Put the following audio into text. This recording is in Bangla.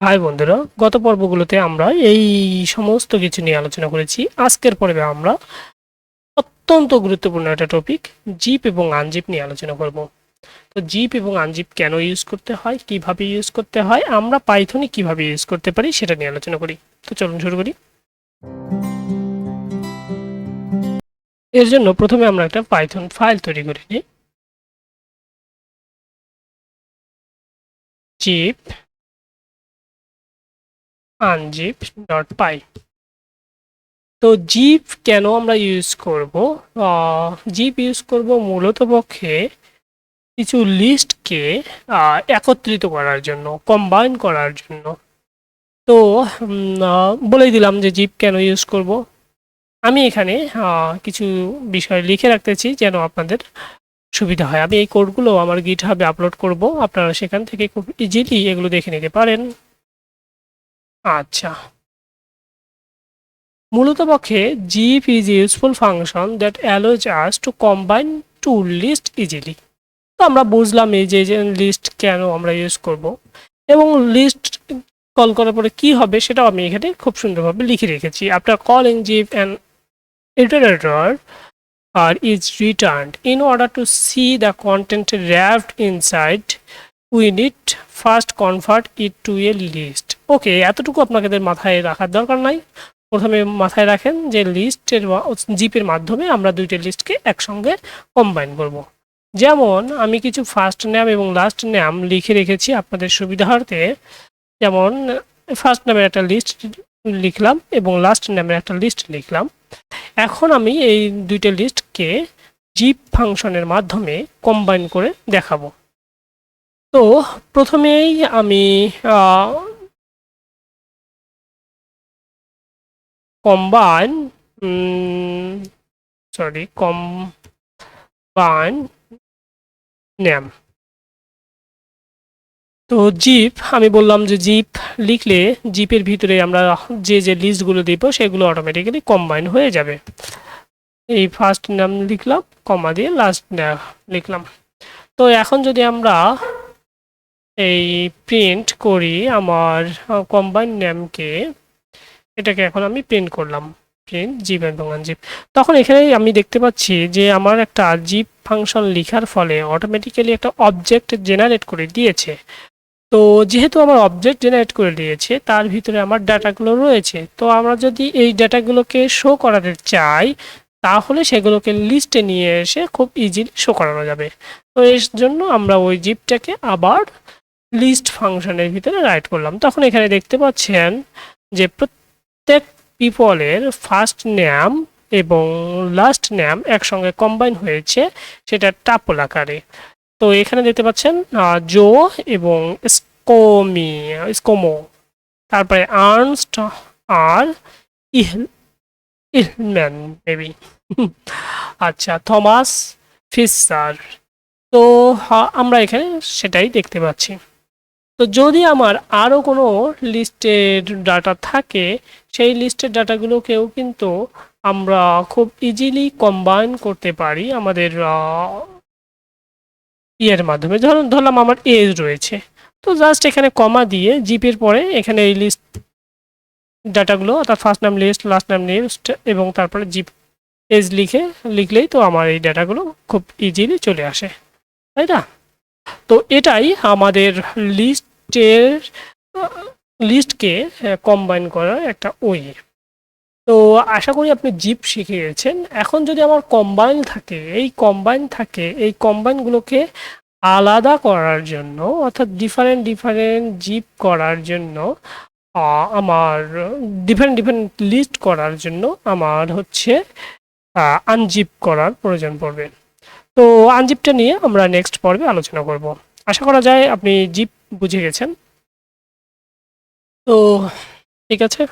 হাই বন্ধুরা, গত পর্বগুলোতে আমরা এই সমস্ত কিছু নিয়ে আলোচনা করেছি। আজকের পর্বে আমরা অত্যন্ত গুরুত্বপূর্ণ একটা টপিক জিপ এবং আনজিপ নিয়ে আলোচনা করব। তো জিপ এবং আনজিপ কেন ইউজ করতে হয়, কিভাবে ইউজ করতে হয়, আমরা পাইথনে কিভাবে ইউজ করতে পারি সেটা নিয়ে আলোচনা করি। তো চলুন শুরু করি। এর জন্য প্রথমে আমরা একটা পাইথন ফাইল তৈরি করে নিই। জিপ আনজিপ ডট পাই। তো জিপ কেন আমরা ইউজ করব? জিপ ইউজ করব মূলত পক্ষে কিছু লিস্টকে একত্রিত করার জন্য, কম্বাইন করার জন্য। তো বলেই দিলাম যে জিপ কেন ইউজ করব। আমি এখানে কিছু বিষয় লিখে রাখতেছি যেন আপনাদের সুবিধা হয়। আমি এই কোডগুলো আমার গিটহাবে আপলোড করব, আপনারা সেখান থেকে খুব ইজিলি এগুলো দেখে নিতে পারেন। আচ্ছা, মূলত পক্ষে zip is useful function that allows us to combine two list easily. তো আমরা বুঝলাম এই যে লিস্ট কেন আমরা ইউজ করব, এবং লিস্ট কল করার পরে কি হবে সেটাও আমি এখানে খুব সুন্দরভাবে লিখে রেখেছি। After calling zip an iterator is returned. In order to see the content wrapped inside, we need first convert it to a list. ওকে, এতটুকু আপনাদের মাথায় রাখার দরকার নাই। প্রথমে মাথায় রাখেন যে লিস্টের জিপের মাধ্যমে আমরা দুইটা লিস্টকে একসঙ্গে কম্বাইন করব। যেমন আমি কিছু ফার্স্ট নেম এবং লাস্ট নেম লিখে রেখেছি আপনাদের সুবিধার্থে। যেমন ফার্স্ট নামের একটা লিস্ট লিখলাম এবং লাস্ট নামের একটা লিস্ট লিখলাম। এখন আমি এই দুইটা লিস্টকে জিপ ফাংশনের মাধ্যমে কম্বাইন করে দেখাবো। তো প্রথমেই আমি কম্বাইন নেম। তো জিপ আমি বললাম যে জিপ লিখলে জিপের ভিতরে আমরা যে লিস্টগুলো দিব সেগুলো অটোমেটিক্যালি কম্বাইন হয়ে যাবে। এই ফার্স্ট নাম লিখলাম, কমা দিয়ে লাস্ট নাম লিখলাম। তো এখন যদি আমরা এই প্রিন্ট করি আমার কম্বাইন নেমকে, এটাকে এখন আমি প্রিন্ট করলাম, প্রিন্ট জিপ এবং আনজিপ। তখন এখানে আমি দেখতে পাচ্ছি যে আমার একটা জিপ ফাংশন লেখার ফলে অটোমেটিক্যালি একটা অবজেক্ট জেনারেট করে দিয়েছে। তো যেহেতু আমার অবজেক্ট জেনারেট করে দিয়েছে, তার ভিতরে আমার ডাটাগুলো রয়েছে। তো আমরা যদি এই ডাটাগুলোকে শো করাতে চাই, তাহলে সেগুলোকে লিস্টে নিয়ে এসে খুব ইজিলি শো করানো যাবে। তো এর জন্য আমরা ওই জিপটাকে আবার লিস্ট ফাংশনের ভিতরে রাইট করলাম। তখন এখানে দেখতে পাচ্ছেন যে প্রত্যেক পিপলের ফার্স্ট নেম এবং লাস্ট নেম একসঙ্গে কম্বাইন হয়েছে, সেটা টাপল আকারে। তো এখানে দেখতে পাচ্ছেন জো এবং স্কোমো, তারপরে আর্নস্ট আর ইহম্যান মেবি আচ্ছা, থমাস ফিসার। তো আমরা এখানে সেটাই দেখতে পাচ্ছি। তো যদি আমার আরও কোনো লিস্টের ডাটা থাকে, সেই লিস্টের ডাটাগুলোকেও কিন্তু আমরা খুব ইজিলি কম্বাইন করতে পারি আমাদের ইয়ের মাধ্যমে। ধরলাম আমার এজ রয়েছে, তো জাস্ট এখানে কমা দিয়ে জিপের পরে এখানে এই লিস্ট ডাটাগুলো অর্থাৎ ফার্স্ট নাম লিস্ট, লাস্ট নাম লিস্ট এবং তারপরে জিপ এজ লিখলেই তো আমার এই ডাটাগুলো খুব ইজিলি চলে আসে, তাই না? তো এটাই আমাদের লিস্টকে কম্বাইন করার একটা ওয়ে। তো আশা করি আপনি জিপ শিখে গেছেন। এখন যদি আমার এই কম্বাইনগুলোকে আলাদা করার জন্য অর্থাৎ ডিফারেন্ট জিপ করার জন্য আমার ডিফারেন্ট লিস্ট করার জন্য আমার হচ্ছে আনজিপ করার প্রয়োজন পড়বে। তো আনজিপটা নিয়ে আমরা নেক্সট পর্বে আলোচনা করব। আশা করা যায় আপনি জিপ বুঝে গেছেন। তো ঠিক আছে।